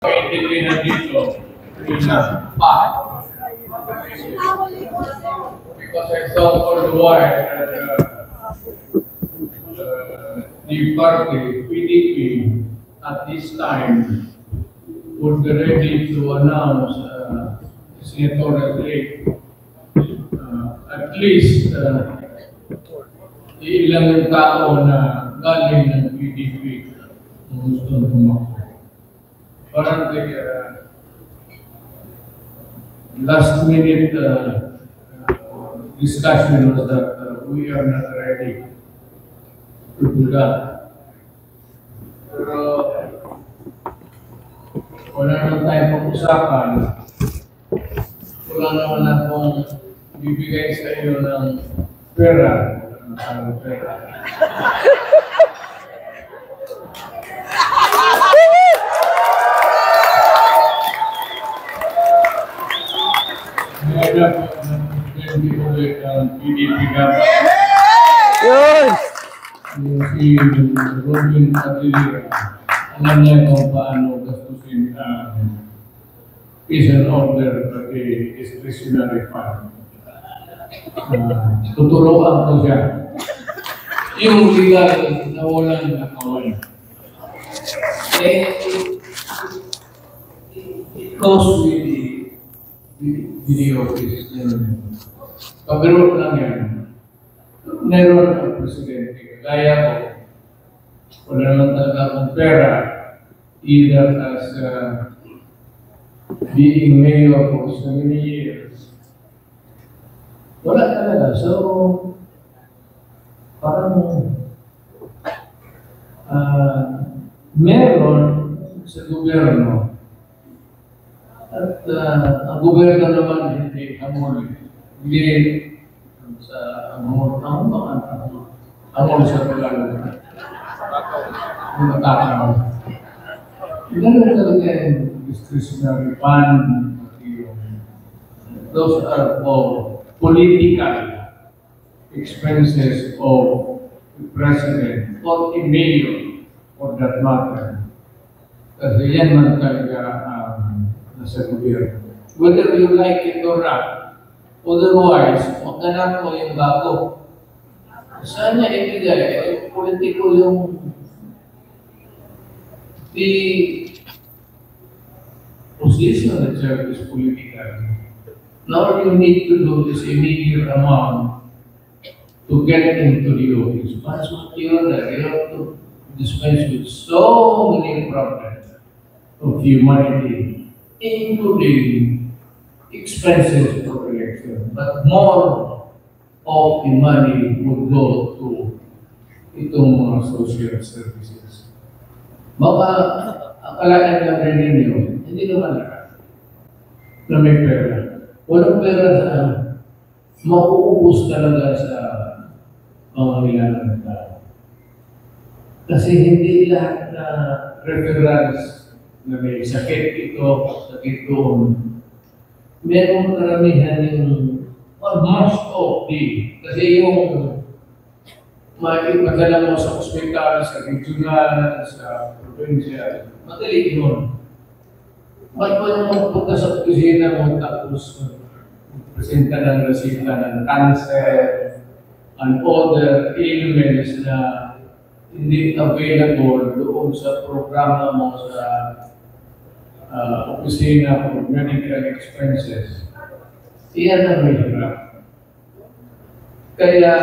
Hindi na dito, pa. Because I thought for a while that the party, PDP, at this time, would be ready to announce senatorial rate. At least, ilang tao na galing ng PDP kung gusto tumakbo. Parang last minute discussion was that we are not ready to do that. Pero wala naman tayong pag-usapan. Wala naman akong bibigay sa iyo ng pera. Yun! Si Robin Padilla, alam niya kung paano gastusin peace and order pati discretionary fund. Tuturuan ko siya. Yung legal na walang nakawala. It goes with the office. Pagkaroon lang yan. Meron ang presidente. Kaya ko, wala naman talaga akong pera, either as being mayor for so many years. Wala talaga. So, parang meron sa gobyerno. At ang gobyerno naman hindi amol. Hindi sa amol. Amol sa Tagalog. Matakaw. Ganun talaga yung discretionary fund. Those are all political expenses of the president or the mayor for that matter. Kasi yan man talaga nasa gobyerno. Whether you like it or not, otherwise, maghanap mo yung bago. Saan niya ibigay? Politiko yung the position itself is political. Now all you need to do is a meager amount to get into the office. Once you're there, you have to dispense with so many problems of humanity, including expenses for election. But more of the money would go to itong mga social services. Baka akalaan lang rin ninyo, hindi naman na may pera. Walang pera sa mauubos talaga sa mga nilalang tao. Kasi hindi lahat na referrals na may sakit ito, sakit doon. Meron karamihan yung most of the, kasi yung madala mo sa ospital, sa regional, sa provincial, madali yun. Ba't mo yung magpunta sa opisina mo tapos presenta ng resita ng cancer and other ailments na hindi available doon sa programa mo sa opisina for medical expenses. Iyan ang mahirap. Kaya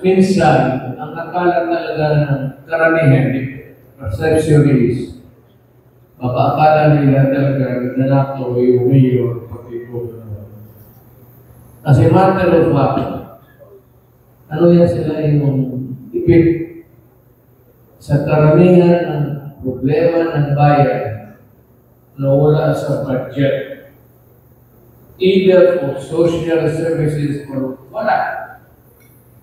minsan, ang akala talaga ng karamihan, perceptionist, baka akala nila talaga nanakaw yung mayor pati po. As a matter of fact, ano yan sila yung ipit sa karamihan ng problema ng bayan na wala sa budget. Either for social services or wala.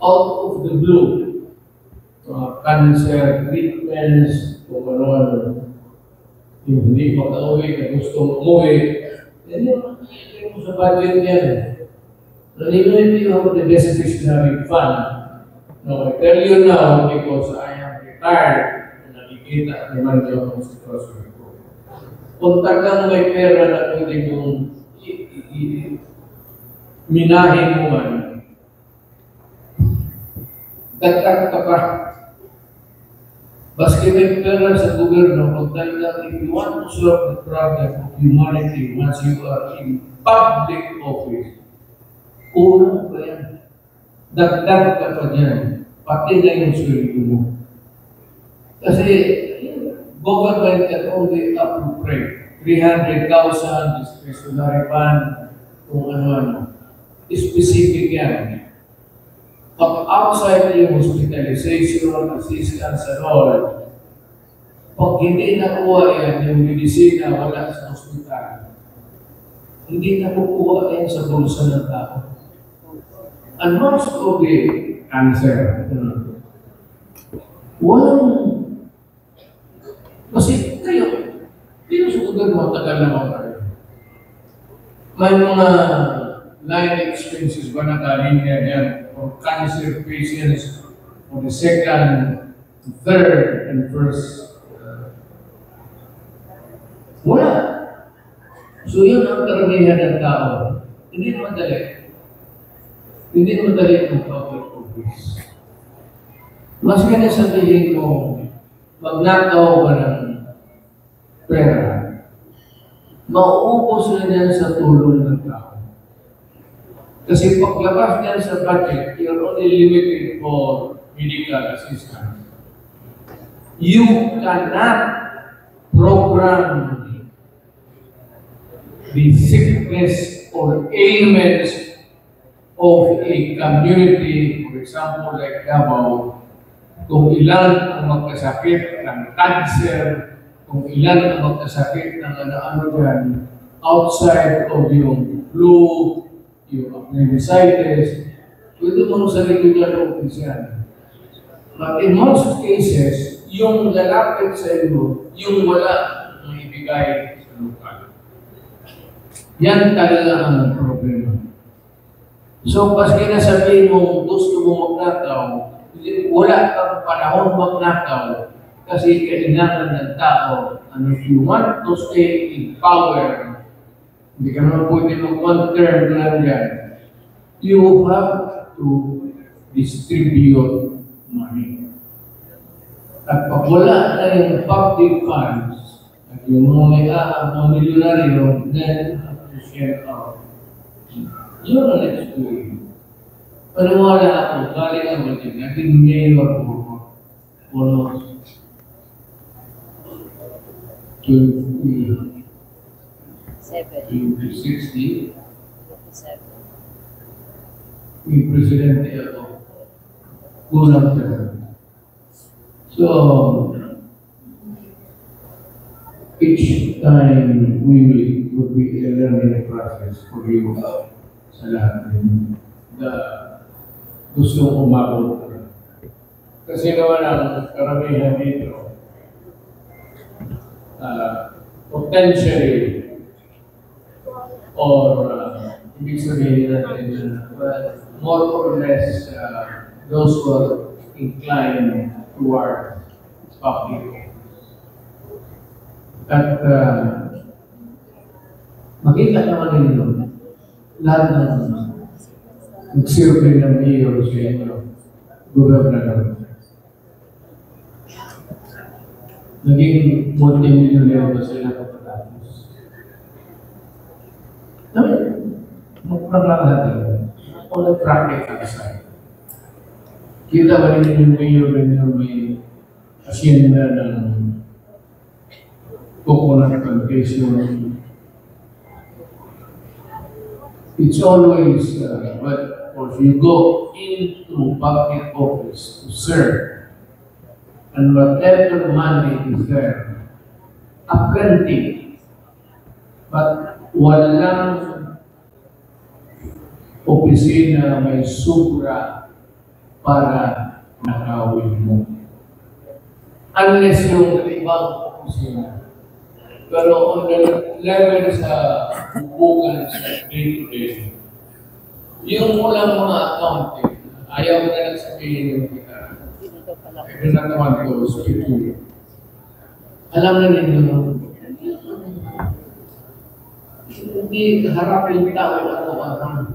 Out of the blue. Cancer treatments, kung ano-ano. Yung hindi makauwi na gusto umuwi. Yan yung sa budget yan. And even if you have the discretionary fund, no, I tell you now because I am retired and nakikita naman yung sitwasyon ko. Kung talagang may pera na pwede mong minahin mo man, dagdag ka pa. Baski may pera sa gobyerno, kung talagang if you want to solve the problem of humanity once you are in public office, kulang pa yan. Dagdag ka pa dyan. Pati na yung sweldo mo. Kasi government can only appropriate 300,000 discretionary fund kung ano-ano. Specific yan. Pag outside yung hospitalization, assistance, and all, pag hindi nakuha yan, yung medisina wala sa hospital, hindi nakukuha yan sa bulsa ng tao. And most of the cancer, walang, kasi kayo sa gobyerno, tagal naman kayo. May mga line expenses ba na galing yan for cancer patients for the second, third, and first? Wala. So yun ang karamihan ng tao. Hindi madali. Hindi madali ang public office. Mas kaya sabihin mo, magnakaw ka ng pera, mauubos na yan sa tulong ng tao. Kasi paglabas niyan sa budget, you're only limited for medical assistance. You cannot program the sickness or ailments of a community, for example, like Davao, kung ilan ang magkasakit ng cancer, kung ilan ang magkasakit ng ano-ano dyan, outside of yung flu, yung appendicitis, pwede mong sarili dyan office yan. But in most cases, yung lalapit sa iyo, yung wala ang ibigay sa lokal. Yan talaga ang problema. So, paski na sabihin mo, gusto mo magnakaw, wala kang panahon magnakaw kasi kailangan ng tao. And if you want to stay in power, hindi ka naman pwede mag-one term lang yan. You have to distribute money. At pag wala na yung public funds, at yung mga milyonaryo, then you have to share out. Yun ang next way. Paniwala ako, galing ang mga naging mayor po, almost 60. Yung presidente ako, kulang term. So, each time we would be a learning process for you sa lahat na gusto umabot. Kasi naman ang karamihan dito, potentially, or ibig sabihin natin, more or less, those who are inclined toward public. At makita naman ninyo, lahat ng nag-survey ng mayor sa inyo, gobernador. Naging multi-millionaire ba sila pagkatapos? Magpapag natin. On the practical side. Kita ba rin yung mayor na may asyenda ng coconut plantation? It's always, but if you go into public office to serve, and whatever money is there, aplenty, but walang opisina may sobra para nakawin mo. Unless yung ibang opisina. Pero on the level sa hubungan sa day-to-day, yung walang mga accounting, ayaw na lang sabihin yung kita. Ito na naman ko, speak to you. Alam na ninyo, hindi harap yung tao araw-araw.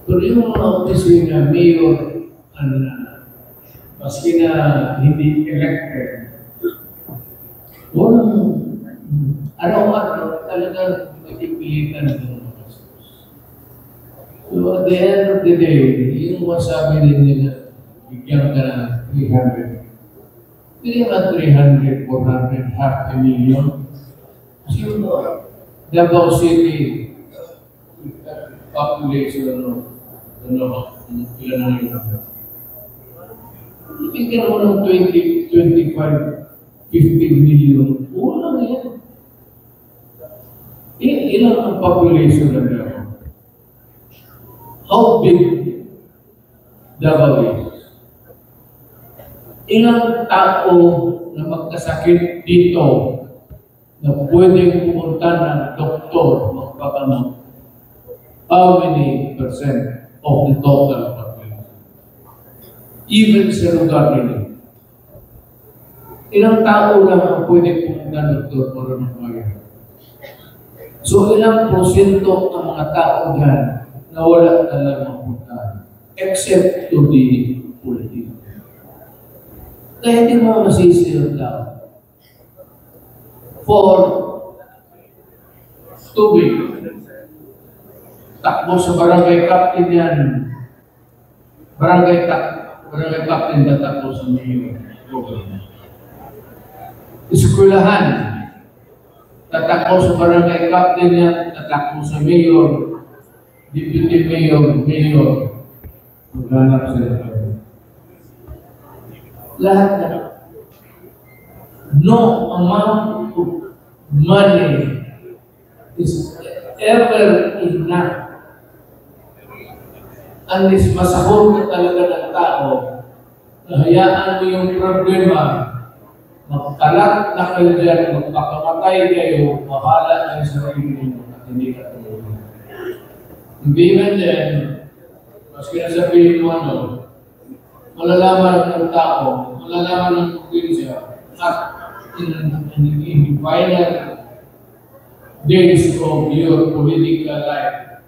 Pero yung mga opisina, mayor, maski na hindi elected, walang araw-araw talaga magpipilitan ng mga gastos. So at the end of the day, yung masabi din nila, bigyan ka na 300. Hindi nga 300, 400, half a million. Kasi yung Davao City, population, ilan na yun? Bigyan mo ng 20, 25, 15 million. Walang yan. Ilan ang population na Davao? How big Davao is? Ilang tao na magkasakit dito na pwedeng pumunta ng doktor magpagamot? How many percent of the total population? Even sa lugar nila. Ilang tao lang ang pwedeng pumunta ng doktor para magpagamot? So ilang porsyento ang mga tao dyan na wala talagang puntahan, except to the politics. Kaya hindi mo masisi yung tao. For tubig, takbo sa barangay captain yan. Barangay captain na takbo sa mayor. Eskwelahan, tatakbo sa barangay captain yan, tatakbo sa mayor, deputy mayor, maghanap sila. Lahat na. No amount of money is ever enough. Unless masahol ka talaga ng tao, hayaan mo yung problema, magkalat na kayo dyan, magpakamatay kayo, mahala kayo sa sarili mo at hindi ka tumulong. Hindi man din, maski nasabihin mo malalaman ng tao, malalaman ng probinsya, at in the final days of your political life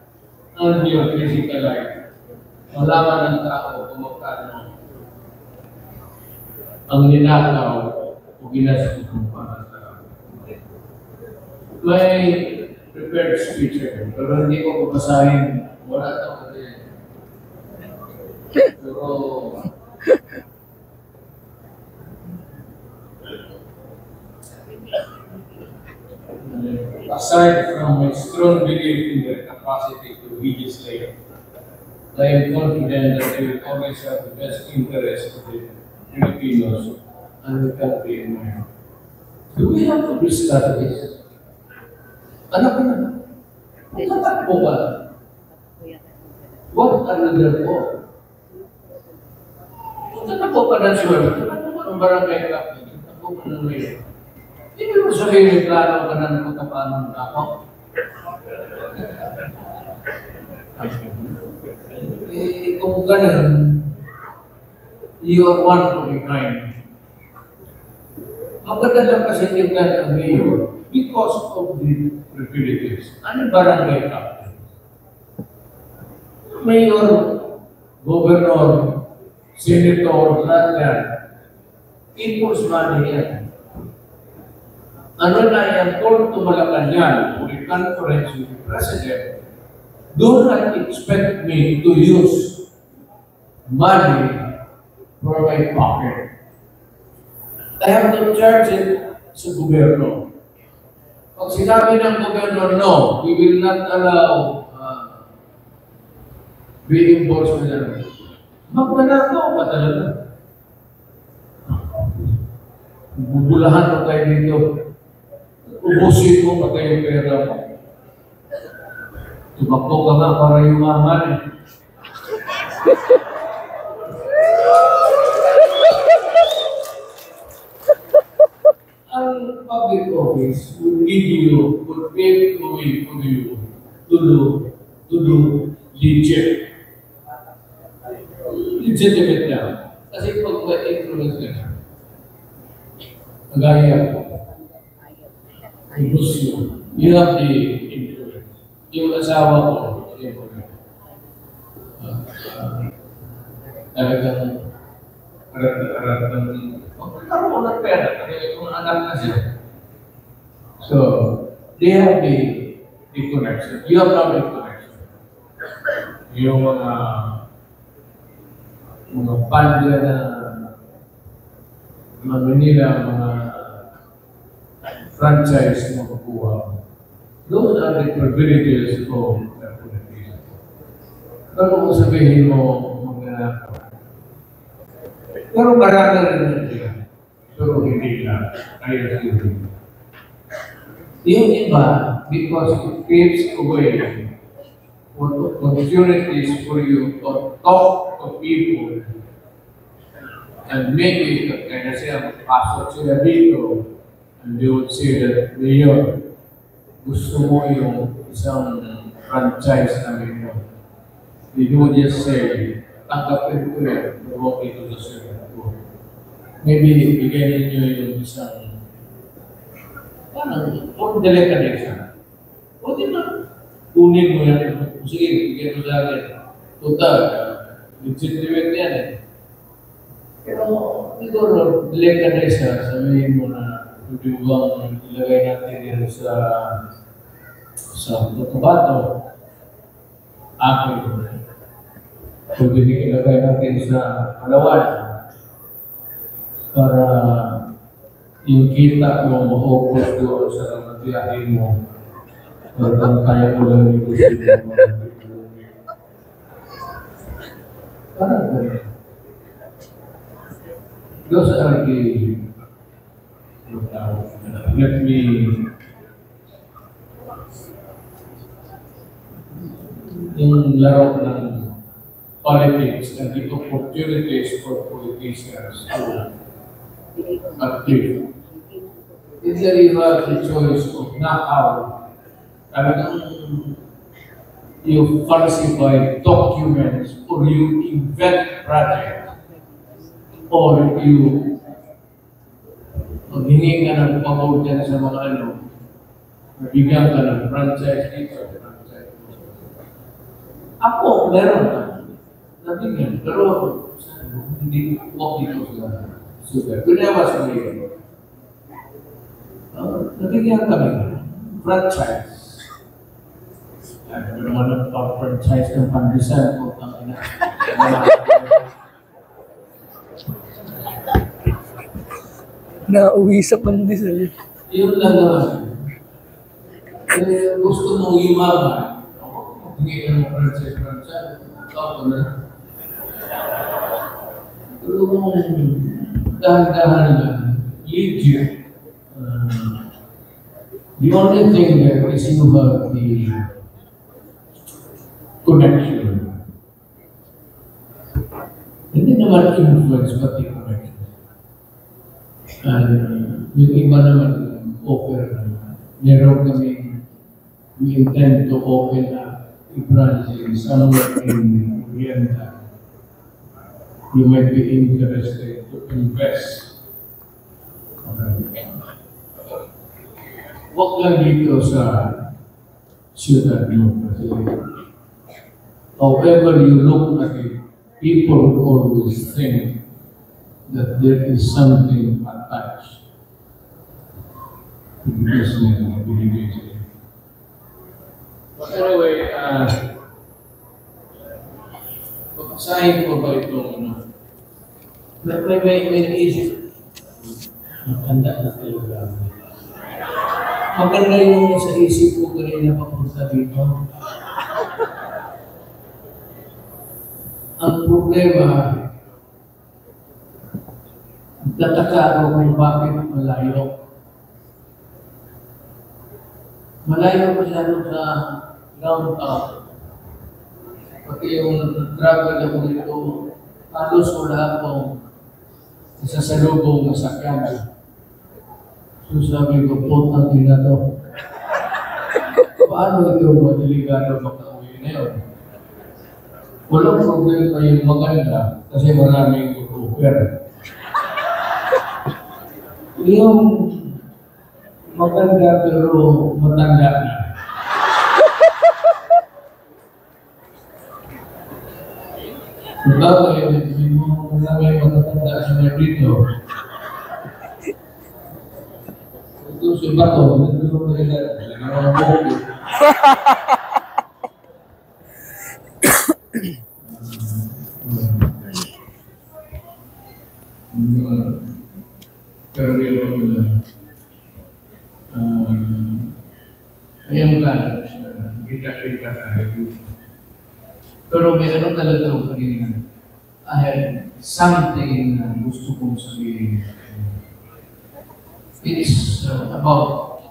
and your physical life, malaman ng tao kung magkano ang ninakaw o ginastos mo para sa may prepared speech pero hindi ko papasahin, wala ito kasi. Pero aside from my strong belief in their capacity to legislate, I am confident that they will always have the best interest of the Filipinos and the country in mind. Do we have to discuss this? Ano ka na? Tatakbo ka. What are you there for? Tatakbo ka na siya. Tatakbo ka ng barangay captain. Tatakbo ka ng mayor. Hindi mo sabihin plano ka na ng magkapaanong tao. Kung ganun, you are one of a kind. Maganda lang kasi yung ganun mayor because of the privileges. Ano barangay captain? Mayor, governor, senator, lahat yan. People's money yan. Ano na yan, call to Malacanang for a conference with the president, do not expect me to use money for my pocket. I have to charge it sa gobyerno. Pag sinabi ng gobyerno, no, we will not allow reimbursement. Magpanakaw ka talaga. Bubulahan mo tayo dito. Ubusin mo pa tayo pera mo. Tumakbo ka nga para yumaman eh. Ang public office will give you, will pave the way for you to do legit. Legitimate lang. Kasi pag may influence ka na, magaya ko. You have the influence. yung asawa ko, siyempre, uh, uh, talagang arat-arat ng magkakaroon ng pera kasi kung anak na siya. So, they have the connection. You have not the connection. Yung mga panda na Manila, mga franchise na makukuha. Those are the privileges of the politician. Pero kung sabihin mo, magnanakaw. Pero marami rin siya. Pero hindi na. Ayaw siya. Yung iba, because it paves away for opportunities for you to talk to people and maybe kaya siya pasok sila dito and they would say that Mayor, gusto mo yung isang franchise namin mo. They would just say, tanggapin ko yun, huwag ito sa sila. Maybe bigyan ninyo yung isang parang delicate. O di ba? Kunin mo yan. Sige, bigyan mo sa akin. Total, legitimate yan eh. Pero siguro, delicate sabihin mo na pwede bang ilagay natin yan sa Cotabato. Akin. Pwede ilagay natin sa Palawan. Para yung kita mo ma-focus doon sa biyahe mo. Parang kaya mo lang yung gusto mo. Parang ganyan. Those are the let me yung laro ng politics and the opportunities for politicians to active. If you have the choice of knockout, you falsify documents or you invent projects or you maghingi ka ng pagod dyan sa mga bigyan ka ng franchise dito, franchise dito. Ako, meron na. Nabigyan, pero hindi ko dito sa sugar. Kung naman sa mga nabigyan kami franchise. Ano naman ang franchise ng Pandesal ko ang ina. Nauwi sa Pandesal. Yun lang naman. Gusto mong yumaman. Hindi ka ng franchise. Ikaw na. Pero kung dahan-dahan lang, legit, the only thing there is you have the connection. Hindi naman influence, but the connection. And yung iba naman offer, meron kami, we intend to open a branch somewhere in Oriental. You might be interested to invest. Huwag lang dito sa siyudad mo kasi however you look at it, people always think that there is something attached to the business of the religion. But anyway, pagkasahin ko ba itong may naisip. Maganda na talaga. Maganda yung sa isip ko kanina papunta dito. Ang problema, tataka ako kung bakit malayo. Malayo masyado sa downtown. Pati yung travel ako dito, halos wala akong isasalubong na sakyan. So sabi ko, putang ina to. Paano ito madiligado makauwi na yun? Walang problema yung maganda kasi maraming offer. Yung maganda pero matanda na. Bagay, may mga matatanda sa mga dito. Ito si Bato, ito sa mga buko. Pero yun, ayun ka, kita-kita tayo. Pero may ano talaga ako kanina. I have something na gusto kong sabihin. It's about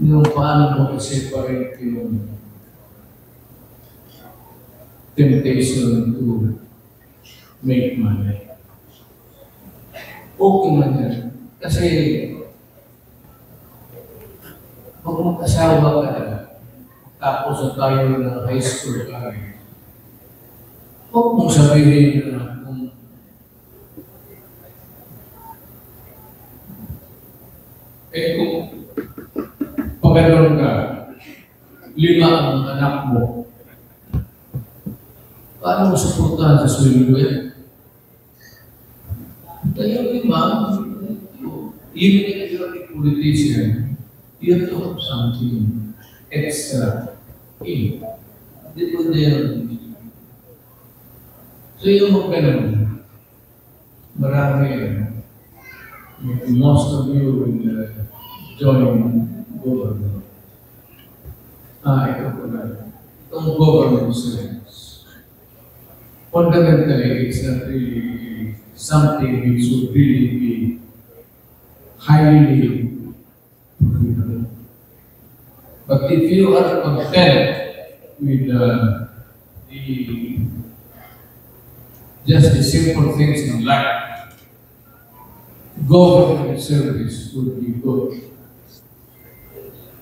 yung paano mo i-separate yung temptation to make money. Okay man yan. Kasi pag mag-asawa ka, tapos na tayo na high school ka, huwag mong sabihin na kung kung paganoon ka, 5 ang anak mo, paano mo suportahan sa sweldo yan? Kaya 5, even if you're a politician, you have to have something extra. Di ba din? So yung mga ganun, marami yan. Most of you will join government. Ito po na. Itong government service. Fundamentally, it's not really something which should really be highly profitable. But if you are content with just the simple things in life, government service would be good.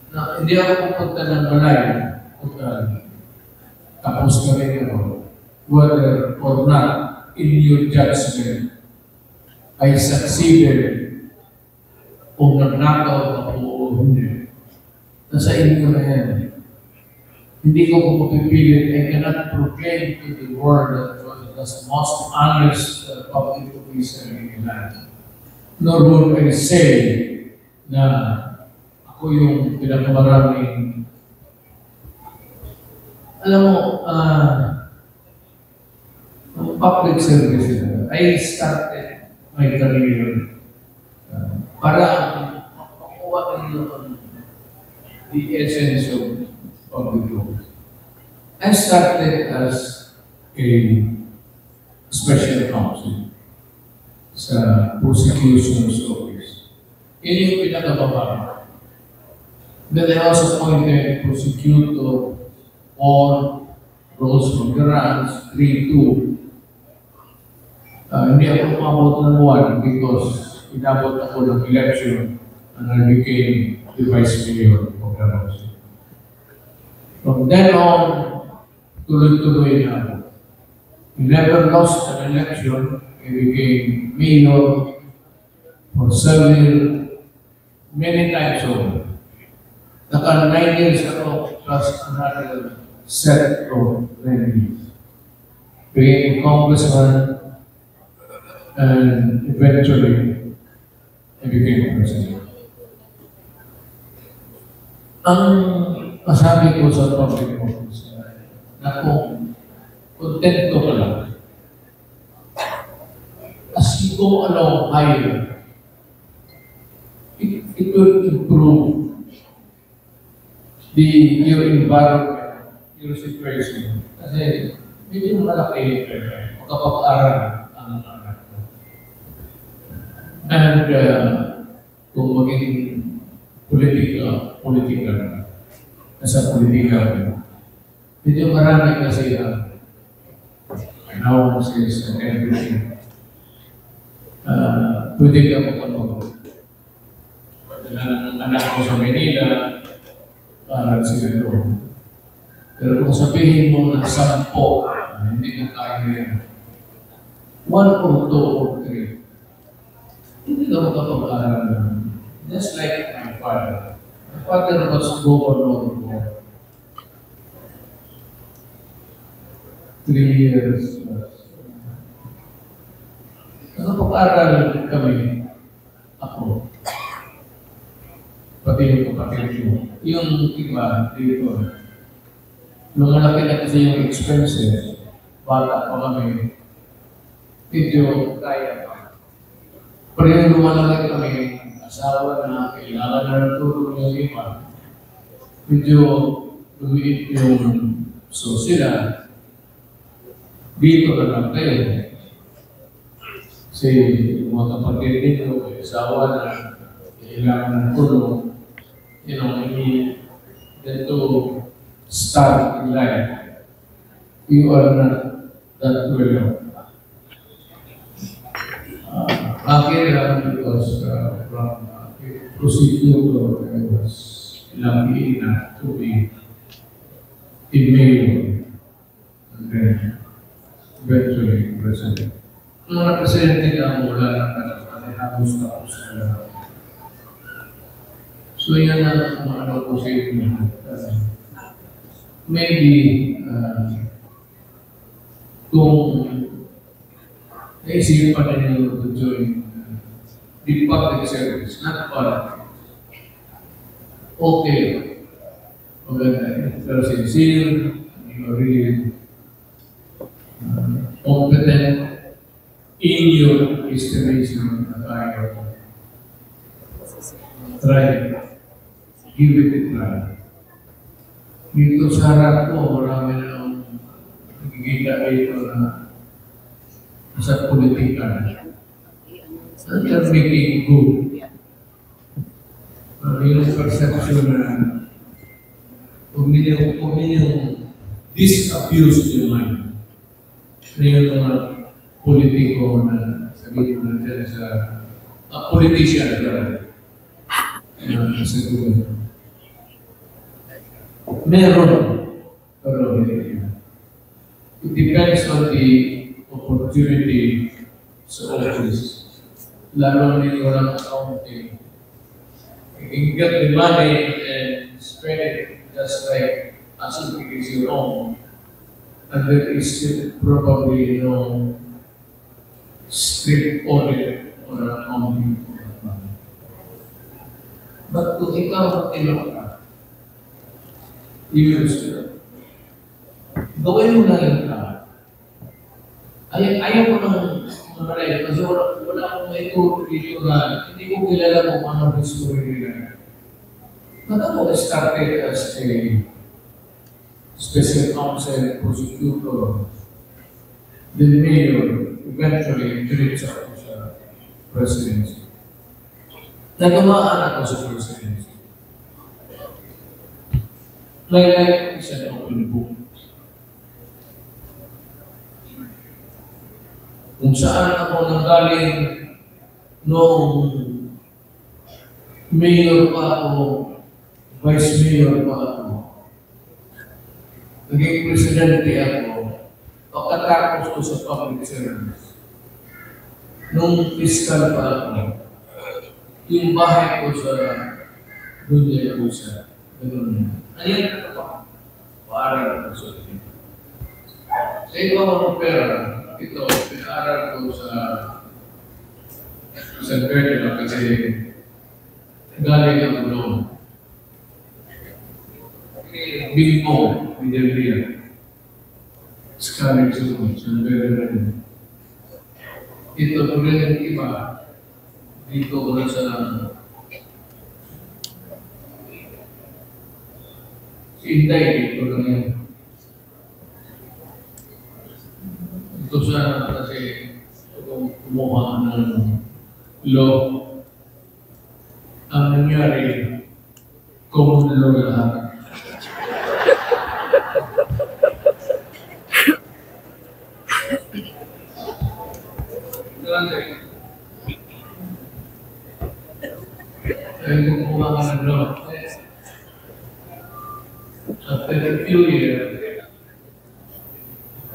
Na hindi ako pupunta ng balay, tapos ka rin ako, whether or not in your judgment I succeeded o nagnakaw ako o hindi. Nasa inyo na yan. Hindi ko pupipilit, I cannot proclaim to the world that was the most honest public officer in the land. Nor would I say na ako yung pinakamaraming. Alam mo, public service, I started my career para makuha nyo the essence of public law. I started as a special counsel sa prosecution's office. Yun yung pinakababa. Then I was appointed prosecutor on Rose Mongarans 3-2. Hindi ako umabot ng 1 because inabot ako ng election and I became the vice mayor of the Rose. From then on, tuloy-tuloy na ako. I never lost an election. I became mayor for several, many times over. Naka 9 years ago, plus another set of 9 years. Became congressman, and eventually, I became president. Ang masabi ko sa public office na kung kontento ka lang, as you go along higher, it will improve your environment, your situation. Kasi medyo malaki makapag-aral ang anak mo. And kung maging political, nasa politika, medyo marami kasi analysis and everything. Pwede ka magpapagawa. Anak ko sa Manila, para sila doon. Pero kung sabihin mo na 10, hindi ka kaya yan. 1 or 2 or 3, hindi ka makapag-aral. Just like my father. My father was governor 3 years. Nakapag-aral kami, ako, pati yung kapatid ko. Yung iba, dito, lumalaki na kasi yung expenses, bata pa kami, medyo kaya pa. Pero yung lumalaki kami, asawa na, kailangan na ng tulong yung iba, medyo lumiit yung so sila, dito na lang kayo. Kasi mga kapatid dito, may asawa na, kailangan ng tulong. You know, I mean, then to start in life, you are not that well. Akin because from prosecutor, I was lucky enough to be in mayor and then eventually president. Mga presidente na mula ng halos tapos na. So yan ang ano ko sa inyo. Maybe kung naisipan ninyo to join the public service, not politics. Okay. Maganda. Pero sincere, you are really competent in your estimation at I try. Give it a try. Dito sa harap ko, marami na nagkikita dito na sa politika. And they're making good. Yung perception na huwag ninyong disabuse yung mind. Na yung mga politiko na sabihin mo natin sa politician na sa gulo. Meron, pero hindi. It depends on the opportunity sa office. Lalo na yung walang accounting. You can get the money and spend it just like as if it is your own. And there is probably no strict audit or accounting. But kung ikaw magtinok ka, use it. Gawin mo na yung ka. Ayaw ko ng mamalay kasi wala akong may turo dito na hindi ko kilala kung ano ang history nila. But ako started as a special counsel, prosecutor, then mayor, eventually diretso ako sa presidency. Nagamaan ako sa presidency. My life is an open book. Kung saan ako nanggaling noong mayor pa ako, vice mayor pa ako, naging presidente ako, pagkatapos ko sa public service. Nung fiscal pa ako, yung bahay ko sa Dunya Kusa, gano'n. Ayan ito pa. Paaral ko sa ito. Sa ikaw ang pera, ito, pinaaral ko sa Pedro kasi galing ako doon. Bilbo, Midelia. Scarlet Zone, San Pedro. Ito, tuloy ng iba, dito ko na sa Inday, dito lang yan. Ito sana kasi kumuha ng law. Ang nangyari, common law lahat. Kaya kumuha ka ng law. After a few years,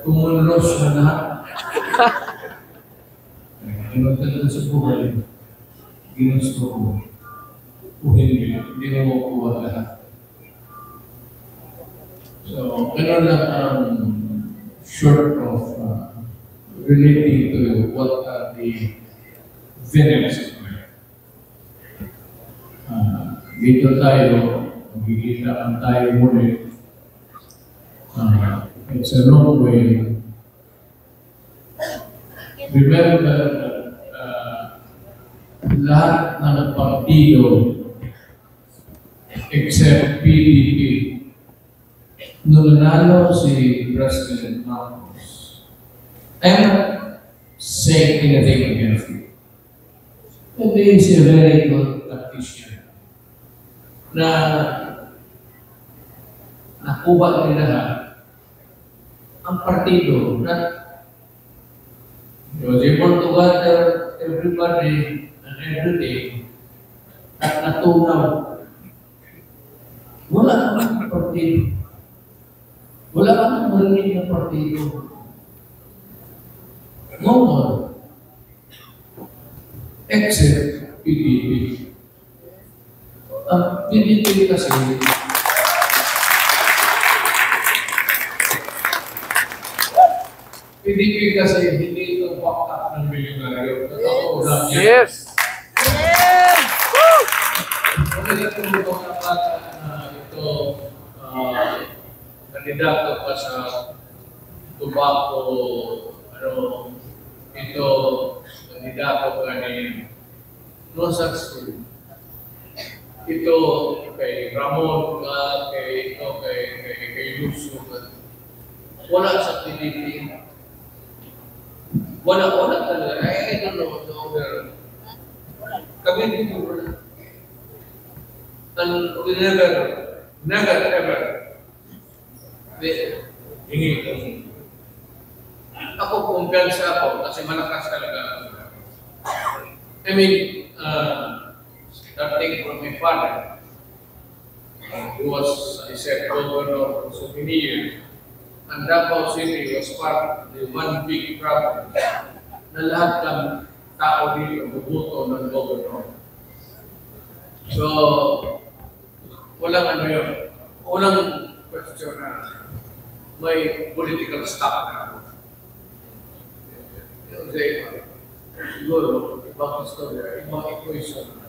kumulos na lahat. Pinagdagan sa buhay, ginusto ko. Kung hindi mo makuha lahat. So, gano'n lang ang short of relating to what are the venues of life. Dito tayo, magkikita tayo muli. It's a long way. Remember, lahat ng partido except PDP, nung nanalo si President Marcos, I'm not saying anything against him. But he is a very good tactician na nakuha nila ang partido na he was able to gather everybody and everything at natunaw. Wala kang partido. Wala kang marinig na partido. No more. Except PDP. Ang PDP kasi hindi ito wakak ng milyonaryo. Totoo lang yan. Yes! Yes! Woo! Kung ito ito kandidato pa sa tobacco, ito kandidato ka ni no successful. Ito kay Ramon ka, kay Lucio ka. Wala sa PDP. Wala talaga. I don't know. Kami dito wala. And we never ever hingi kami. Ako kumpiyansa ako kasi malakas talaga ako. I mean, starting from my father, who was, I said, governor for so many years, and Davao City was part of the one big province na lahat ng tao dito bubuto ng governor. So, walang yun. Walang question na may political stock na ako. Siguro, ibang istorya, ibang equation.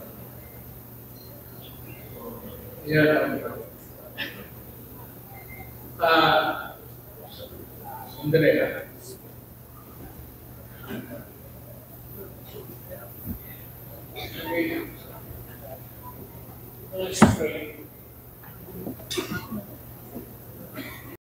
Yan ang sandali na. Let's pray.